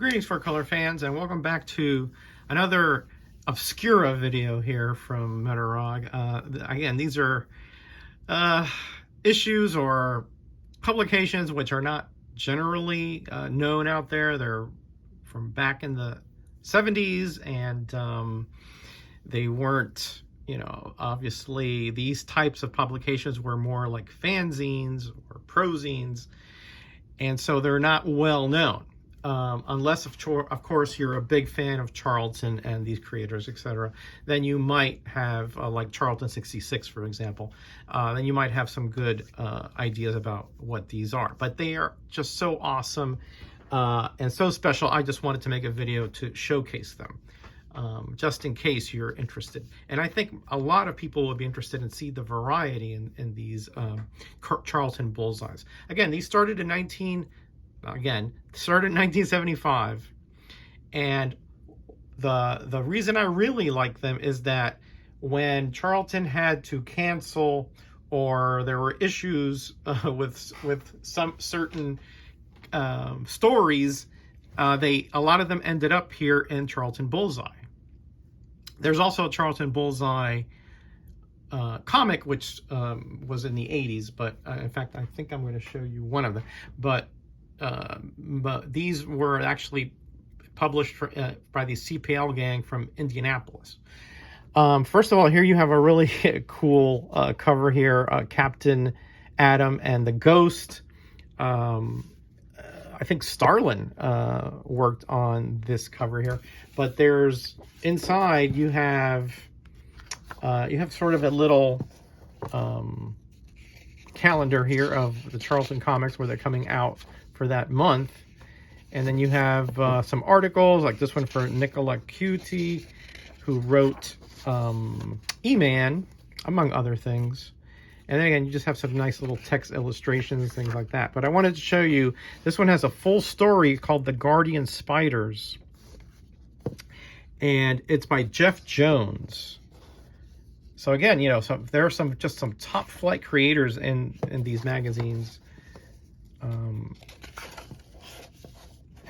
Greetings for color fans, and welcome back to another Obscura video here from Metarog. Again, these are issues or publications which are not generally known out there. They're from back in the 70s, and they weren't, obviously these types of publications were more like fanzines or prozines, and so they're not well known. Unless, of course, you're a big fan of Charlton and these creators, etc., then you might have, like Charlton 66, for example, then you might have some good ideas about what these are. But they are just so awesome and so special. I just wanted to make a video to showcase them, just in case you're interested. And I think a lot of people would be interested in see the variety in these Charlton Bullseyes. Again, these started in 1975, and the reason I really like them is that when Charlton had to cancel, or there were issues with some certain stories, a lot of them ended up here in Charlton Bullseye. There's also a Charlton Bullseye comic, which was in the 80s, but in fact I think I'm going to show you one of them. But these were actually published by the CPL gang from Indianapolis. First of all, here you have a really cool cover here, Captain Adam and the Ghost. I think Starlin worked on this cover here, but there's inside you have sort of a little calendar here of the Charlton comics where they're coming out for that month. And then you have some articles like this one for Nicola Cutie, who wrote E-Man, among other things. And then again, you just have some nice little text illustrations, things like that. But I wanted to show you, this one has a full story called The Guardian Spiders. And it's by Jeff Jones. So again, so there are some top flight creators in these magazines. And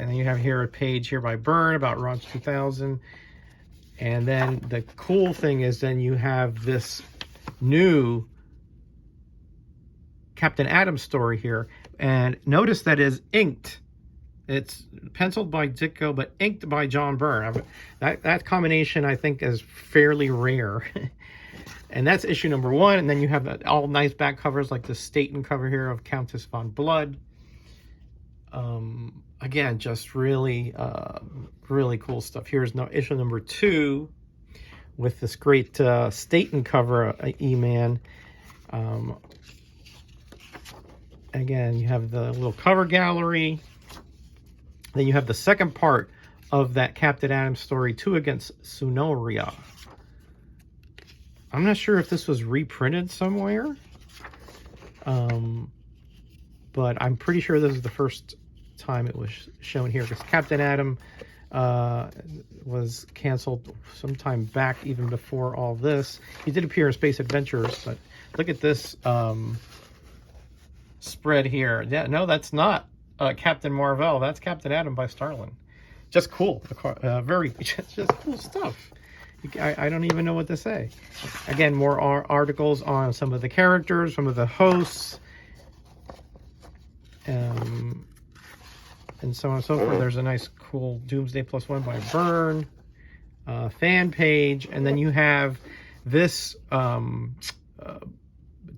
then you have here a page here by Byrne about Launch 2000. And then the cool thing is then you have this new Captain Adam story here. And notice that is inked. It's penciled by Ditko, but inked by John Byrne. That combination, I think, is fairly rare. And that's issue number 1. And then you have all nice back covers like the Staten cover here of Countess von Blood. Again, just really, really cool stuff. Here's issue number 2 with this great Staten cover, E-Man. Again, you have the little cover gallery. Then you have the second part of that Captain Adam story, 2 Against Sunoria. I'm not sure if this was reprinted somewhere, but I'm pretty sure this is the first time it was shown here, because Captain Adam was canceled sometime back, even before all this. He did appear in Space Adventures, but look at this spread here. Yeah, no, that's not Captain Marvel. That's Captain Adam by Starlin. Just cool. Very just cool stuff. I don't even know what to say. Again, more articles on some of the characters, some of the hosts, and so on and so forth. There's a nice, cool Doomsday +1 by Byrne fan page, and then you have this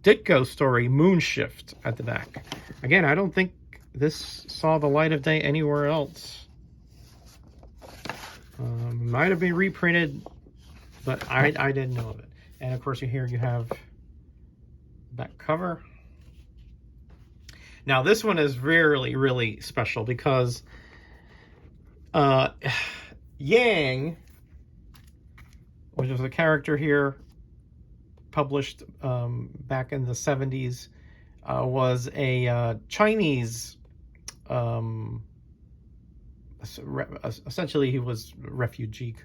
Ditko story, Moonshift, at the back. Again, I don't think this saw the light of day anywhere else. Might have been reprinted, but I didn't know of it. And of course, here you have back cover. Now, this one is really, really special because Yang, which was a character here published back in the 70s, was a Chinese, essentially he was a refugee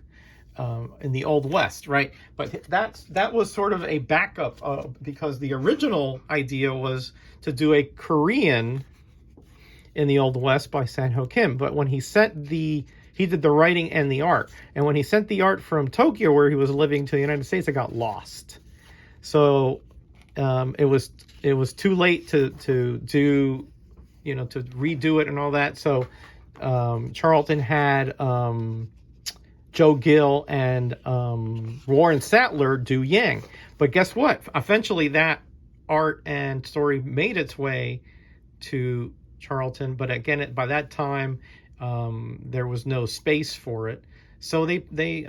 in the Old West, right? But that was sort of a backup because the original idea was to do a Korean in the Old West by Sanho Kim. But when he did the writing and the art. And when he sent the art from Tokyo, where he was living, to the United States, it got lost. So it was too late to do, you know, to redo it and all that. So Charlton had Joe Gill and Warren Sattler do Yang. But guess what? Eventually that art and story made its way to Charlton. But again, by that time, there was no space for it. So they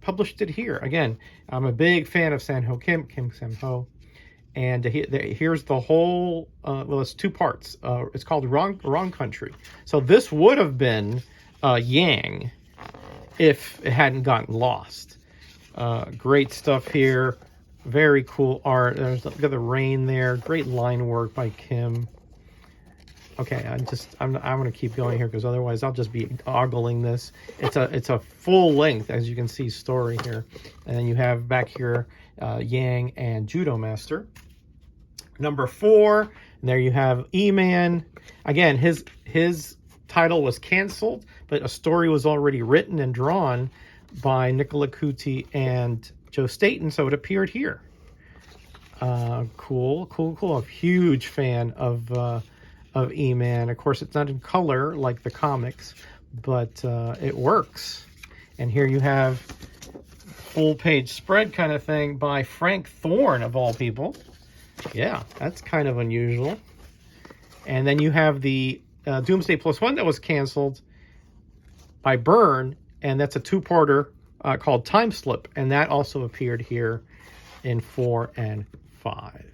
published it here. Again, I'm a big fan of Sanho Kim Samho. And here's the whole, well, it's 2 parts. It's called Wrong Country. So this would have been Yang if it hadn't gotten lost. Great stuff here. Very cool art. There's got the rain there. Great line work by Kim. Okay, I'm going to keep going here because otherwise I'll just be ogling this. It's a full length, as you can see, story here. And then you have back here Yang and Judo Master. Number 4, and there you have E-Man. Again, his title was canceled, but a story was already written and drawn by Nicola Cuti and Joe Staton, so it appeared here. Cool. A huge fan of E-Man. Of course, it's not in color like the comics, but it works. And here you have full-page spread kind of thing by Frank Thorne, of all people. Yeah, that's kind of unusual. And then you have the Doomsday Plus One that was canceled by Byrne, and that's a 2-parter called Time Slip, and that also appeared here in 4 and 5.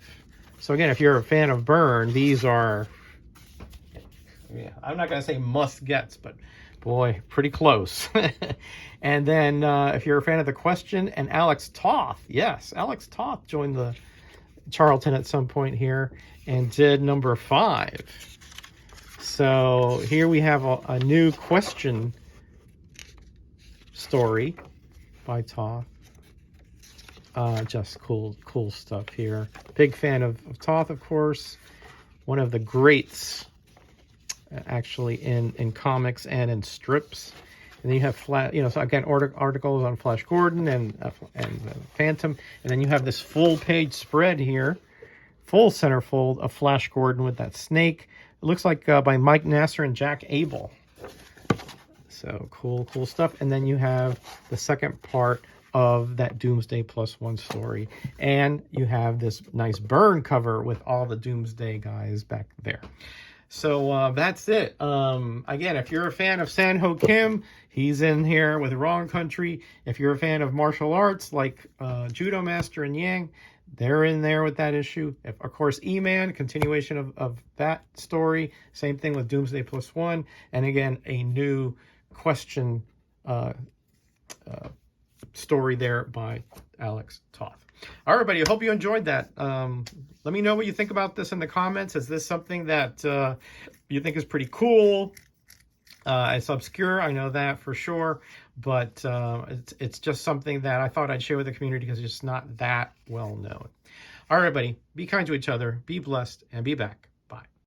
So again, if you're a fan of Byrne, these are, yeah, I'm not going to say must-gets, but boy, pretty close. And then if you're a fan of The Question and Alex Toth, yes, Alex Toth joined the Charlton at some point here and did number 5. So here we have a new Question story by Toth. Just cool stuff here. Big fan of Toth, of course. One of the greats, actually, in comics and in strips. And then you have so again, articles on Flash Gordon and Phantom, and then you have this full-page spread here, full centerfold of Flash Gordon with that snake. It looks like by Mike Nasser and Jack Abel. So cool stuff. And then you have the second part of that Doomsday Plus One story, and you have this nice Byrne cover with all the Doomsday guys back there. So that's it. Again, if you're a fan of Sanho Kim, he's in here with Wrong Country. If you're a fan of martial arts like Judo Master and Yang, they're in there with that issue. Of course, E-Man, continuation of that story. Same thing with Doomsday Plus One. And again, a new Question story there by Alex Toth. All right, everybody, I hope you enjoyed that. Let me know what you think about this in the comments. Is this something that you think is pretty cool? It's obscure, I know that for sure, but it's just something that I thought I'd share with the community because it's just not that well known. All right, everybody, be kind to each other, be blessed, and be back.